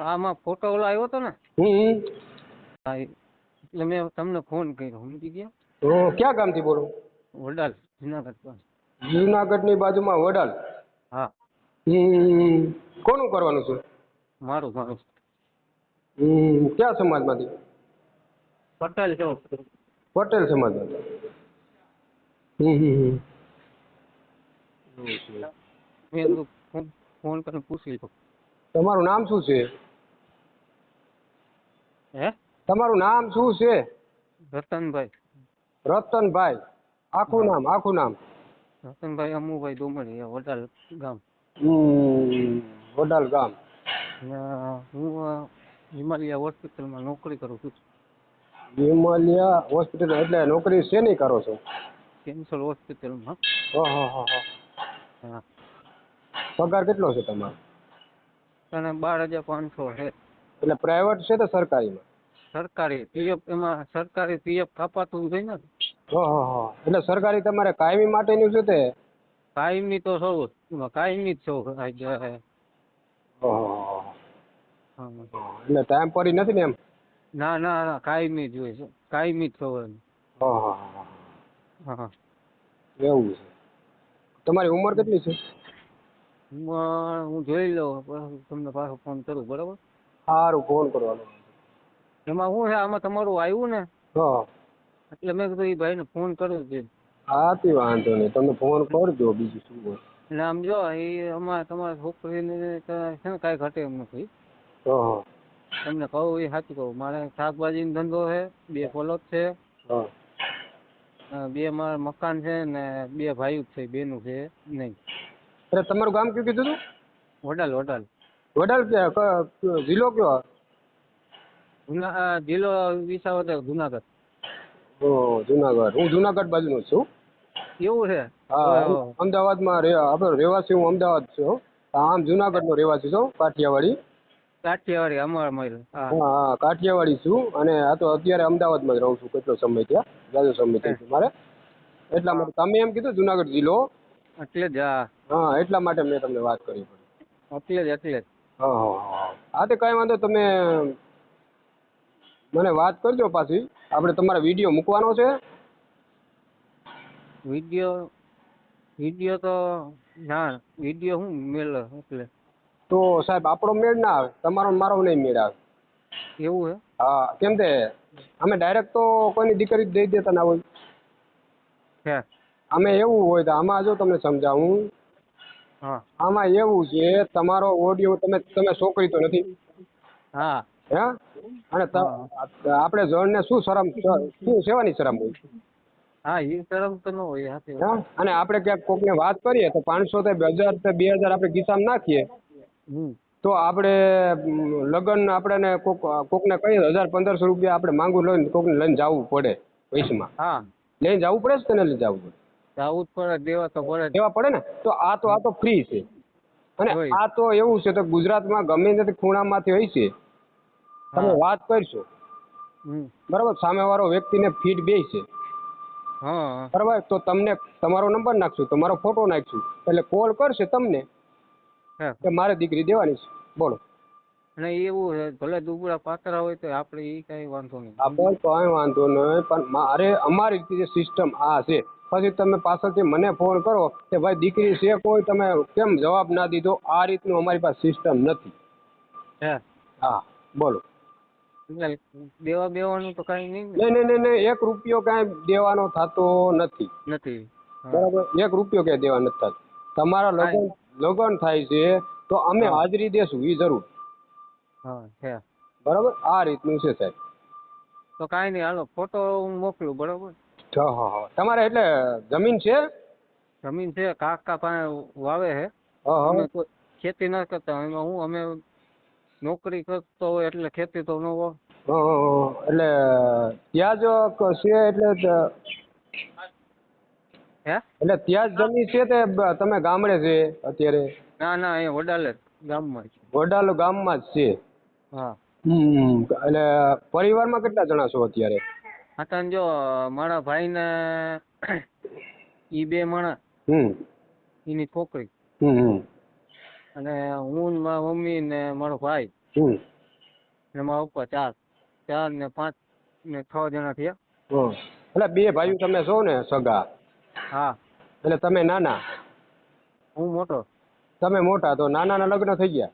આમાં ફોટો ઓલો આવ્યો હતો ને? હમ. હા એટલે મેં તમને ફોન કર્યો. સમજી ગયા? ક્યાં ગામથી બોલો? વડાલ, જુનાગઢ પાસે. જુનાગઢની બાજુમાં વડાલ. હા. કોનું કરવાનું છે? મારું મારું. ક્યાં સમાજમાંથી? પટેલ છો? પટેલ સમાજમાંથી. મેં કીધું ફોન કરીને પૂછી લો. તમારું નામ શું છે? હે? તમારું નામ શું છે? રતનભાઈ. રતનભાઈ. આખું નામ, આખું નામ? રતનભાઈ અમુભાઈ ડોમરી, વડાલ ગામ. વડાલ ગામ. હું હિમાલયા હોસ્પિટલમાં નોકરી કરું છું. હિમાલયા હોસ્પિટલ એટલે નોકરી શેની કરો છો? કેન્સર હોસ્પિટલમાં. હા. પગાર કેટલો છે તમારો? અને 12,500 છે. એટલે પ્રાઇવેટ છે તો સરકારીમાં? સરકારી પીએફ, એમાં સરકારી પીએફ કાપાતું હોય ને. એટલે સરકારી તમારે કાયમી માટેનું છે તે? કાયમી તો સૌ કાયમી જ સૌ. એટલે ટાઈમ પડી નથી ને એમ? ના ના ના, કાયમી જ હોય છે. કાયમી જ સૌ એમ. હા. એવું છે. તમારી ઉંમર કેટલી છે? હું જોઈ લઉં તમને પાછો ફોન કરું. બરાબર? સારું, ફોન કરવાનો. એમાં શું છે, આમાં તમારું આવ્યું ને એટલે મેં કીધું એ ભાઈને ફોન કર્યો છે. હા તે વાંધો નહીં, તમે ફોન કરજો. બીજું શું હોય? એટલે આમ જો એ અમારે તમારા છોકરીને છે ને કાંઈ ઘટે એમ નથી. તમને કહું એ સાચું કહું. મારે શાકભાજીનો ધંધો છે, 2 પ્લોટ છે, 2 મારા મકાન છે ને 2 ભાઈ છે, બેનું છે નહીં. અરે તમારું ગામ કયું કીધું હતું? વડાલ. વડાલ. વડાલ જિલ્લો કયો? જિલ્લો વિસાવદર, જુનાગઢ. જુનાગઢ. હું જુનાગઢ બાજુનો છું. એવું છે? હા, અમદાવાદમાં આપણે રહેવાસી. હું અમદાવાદ છું. આમ જુનાગઢનો રહેવાસી છું, કાઠિયાવાડી. કાઠિયાવાડી અમારા. હા, કાઠિયાવાડી છું. અને આ તો અત્યારે અમદાવાદમાં જ રહું છું. કેટલો સમય ત્યાં જાજો સમય થઈ ગયો મારે. એટલા માટે તમે એમ કીધું જુનાગઢ જિલ્લો, એટલે જ. હા, એટલા માટે મેં તમને વાત કરી. એટલે જ. હા તે કાંઈ વાંધો. તમે મને વાત કરજો પાછી. આપણે તમારા વિડીયો મૂકવાનો છે. વિડીયો તો ના, વિડીયો હું મેળ એટલે. તો સાહેબ આપણો મેળ ના આવે, તમારો મારો નહીં મેળ આવે. એવું હે? હા, કેમ કે અમે ડાયરેક્ટ તો કોઈની દીકરી દઈ દેતા ના હોય. અમે એવું હોય તો આમાં જો તમને સમજાવું. આમાં એવું છે, તમારો ઓડિયો તમે છોકરી તો નથી. હા. હે? અને આપણે જણને શું શરમ, શું સેવાની શરમ હોય? હા, એ શરમ તો ન હોય. અને આપણે ક્યાંક કોકને વાત કરીએ તો 500 થી 1000 થી 2000 આપણે ગીતામાં નાખીએ તો આપણે લગ્ન આપણે કોકને કહીએ 1000-1500 રૂપિયા આપણે માંગુ લઈને કોકને લઈને જવું પડે. પૈસામાં લઈને જવું પડે છે, તને લઈને જવું પડે. જવું જ પડે, દેવા પડે ને. તો આ તો ફ્રી છે. અને આ તો એવું છે તો ગુજરાતમાં ગમે ત્યાંથી ખૂણામાંથી હોય છે, તમે વાત કરશો બરાબર, સામેવાળો વ્યક્તિને ફીટ બેસે બરાબર, તો તમને તમારો નંબર નાખશું, તમારો ફોટો નાખશું, એટલે કોલ કરશે તમને કે મારે દીકરી દેવાની છે. બોલો. અને એવું છે, ભલે દુબળા પાતળા હોય તો આપણે એ કઈ વાંધો નહીં. આપણે કઈ વાંધો નહીં, પણ મારે અમારી રીતે સિસ્ટમ આ છે. પછી તમે પાછળથી મને ફોન કરો કે ભાઈ દીકરી છે કોઈ, તમે કેમ જવાબ ના દીધો, આ રીતનું અમારી પાસે સિસ્ટમ નથી. હા, બોલો. દેવા બેવાનું તો કઈ નહીં. નહીં, 1 રૂપિયો કાંઈ દેવાનો થતો નથી. બરાબર, 1 રૂપિયો ક્યાંય દેવા નથી થતો. તમારા લગ્ન થાય છે તો અમે હાજરી દેશું, એ જરૂર. બરાબર, આ રીતનું છે સાહેબ. તો કાંઈ નહીં, હાલો ફોટો હું મોકલું. બરાબર. તમારે એટલે જમીન છે? જમીન છે, કાકા પાસે વાવે છે. અમે ખેતી ના કરતા. એમાં હું અમે નોકરી કરતો હોય એટલે ખેતી તો ન હોય. એટલે ત્યાં જ છે, એટલે ત્યાં જ જમીન છે તે તમે ગામડે છે અત્યારે? ના ના, અહીંયા વડાલ ગામમાં છે. વડાલ ગામમાં જ છે. એટલે પરિવારમાં કેટલા જણા છો અત્યારે? હા, જો મારા ભાઈ ને ઈ 2 માણસ, એની છોકરી અને હું ને મારા મમ્મી ને મારો ભાઈ ને મારા પપ્પા, 4 ને 5 ને 6 જણા થયા. એટલે 2 ભાઈઓ તમે છો ને સગા? હા. એટલે તમે નાના? હું મોટો. તમે મોટા, તો નાનાના લગ્ન થઈ ગયા?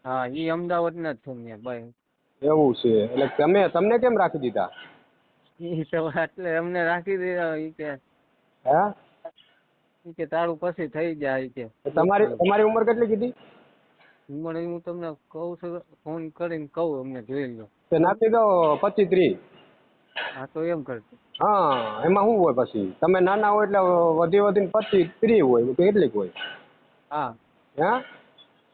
હા, ઈ અમદાવાદના જ છે ને ભાઈ. એવું છે, એટલે તમને કેમ રાખી દીધા? ઈ તો એટલે અમને રાખી દીધા. ઈ કે તારું પછી થઈ જાય. ઈ કે તમારી ઉંમર કેટલી કીધી? ઉંમર હું તમને કહું છું, ફોન કરીને કહું, અમને જોઈ લો. તે નાખી દો 25-30. હા તો એમ કરજો. હા, એમાં શું હોય પછી? તમે નાના હોય એટલે વધીને 25-30 હોય કે કેટલીક હોય? હા. હે?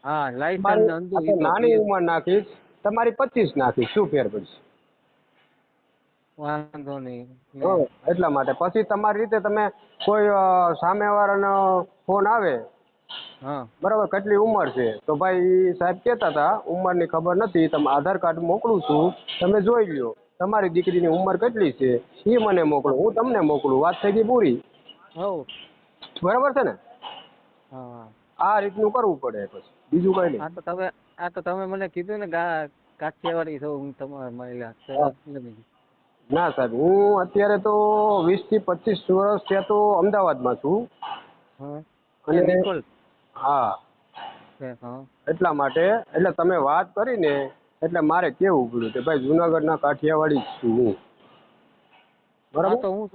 હા, લાયસન્સ અંદુ. નાની ઉંમર નાખીશ, તમારી 25 નાખીશ, શું ફેર પડશે? વાંધો નહીં. એટલા માટે પછી તમારી રીતે તમે કોઈ સામેવાળાનો ફોન આવે, બરાબર, કેટલી ઉંમર છે, તો ભાઈ સાહેબ કહેતા હતા ઉંમરની ખબર નથી, તમે આધાર કાર્ડ મોકલું છું, તમે જોઈ લ્યો તમારી દીકરીની ઉંમર કેટલી છે એ મને મોકલો, હું તમને મોકલું, વાત થઈ ગઈ પૂરી. બરાબર છે ને? આ રીતનું કરવું પડે, પછી બીજું કઈ નહીં. આ તો તમે મને કીધું ને કાઠિયાવાડી છો, હું તમારા મહિલા. ના સાહેબ, હું અત્યારે તો 20 થી 25 વર્ષ ત્યાં તો અમદાવાદમાં છું. અને હા, એટલા માટે એટલે તમે વાત કરીને એટલે મારે કેવું પડ્યું કે ભાઈ જુનાગઢના કાઠિયાવાડી છું હું. બરાબર. તો હું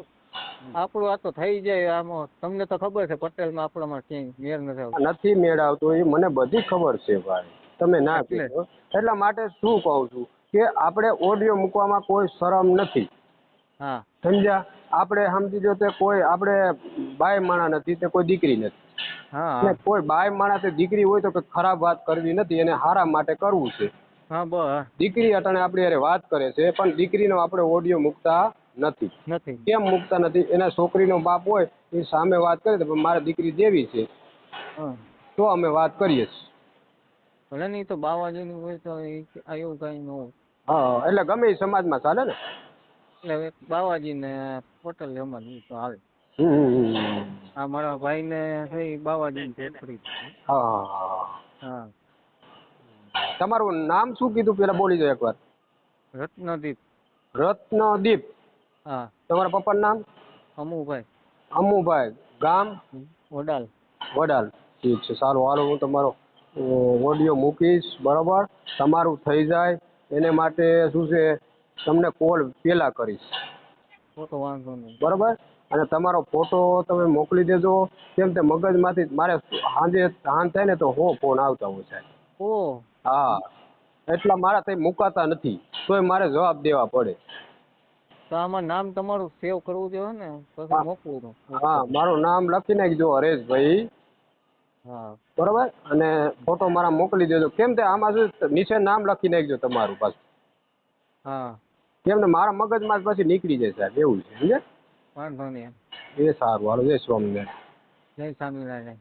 આપણું આ તો થઈ જાય. આમાં તમને તો ખબર છે પટેલમાં આપણામાં ક્યાંય મેળ નથી મેળ આવતો, એ મને બધી ખબર છે ભાઈ, તમે ના કહેજો. એટલા માટે શું કહું છું કે આપણે ઓડિયો મૂકવામાં કોઈ શરમ નથી. હા, સમજ્યા? આપણે સમજી જો તે કોઈ આપણે બાય માણા નથી, તે કોઈ દીકરી નથી. હા, કોઈ બાય માણા તે દીકરી હોય તો ખરાબ વાત કરવી નથી, એને હારા માટે કરવું છે. હા, બસ. દીકરી અટાણે આપણી હારે વાત કરે છે, પણ દીકરીનો આપણે ઓડિયો મૂકતા નથી. કેમ મૂકતા નથી? એના છોકરીનો બાપ હોય એ સામે વાત કરે તો મારી દીકરી દેવી છે, તો અમે વાત કરીએ છીએ. ભલે નહીં તો બાવાજીની હોય તો એવું કઈ ન હોય. હા, એટલે ગમે એ સમાજમાં ચાલે ને. એટલે બાવાજી ને પટેલ સમાજ તો હાલે. હા, મારા ભાઈ ને બાવાજી છોકરી. હા. તમારું નામ શું કીધું? પેલા બોલી જાવ એકવાર. રત્નદીપ. રત્નદીપ. હા. તમારા પપ્પાનું નામ? અમુભાઈ. અમુભાઈ. ગામ? વડાલ. વડાલ. ઠીક છે, સારું. હાલો, હું તમારો ઓડિયો મૂકીશ, બરાબર. તમારું થઈ જાય એને માટે શું છે, તમને કોલ પેલા કરીશ. ફોટો વાંધો નહીં. બરાબર. અને તમારો ફોટો તમે મોકલી દેજો. કેમ તે મગજમાંથી મારે સાંજ થાય ને તો ફોન આવતા હોય સાહેબ. હા, એટલા મારા તઈ મુકાતા નથી, તોય મારે જવાબ દેવા પડે. તો આમાં નામ તમારું સેવ કરવું જોઈએ ને, પછી મોકલું. હા, મારું નામ લખી નાખજો, હરેશભાઈ. હા, બરોબર. અને ફોટો મારા મોકલી દેજો. કેમ તે આમાં શું નીચે નામ લખી નાખજો તમારું પાછું. હા, કેમ ને મારા મગજમાં પછી નીકળી જાય સાહેબ, એવું છે. સમજે? વાંધો નહીં. એ સારું. હાલો, જય સ્વામિનારાયણ. જય સ્વામિનારાયણ.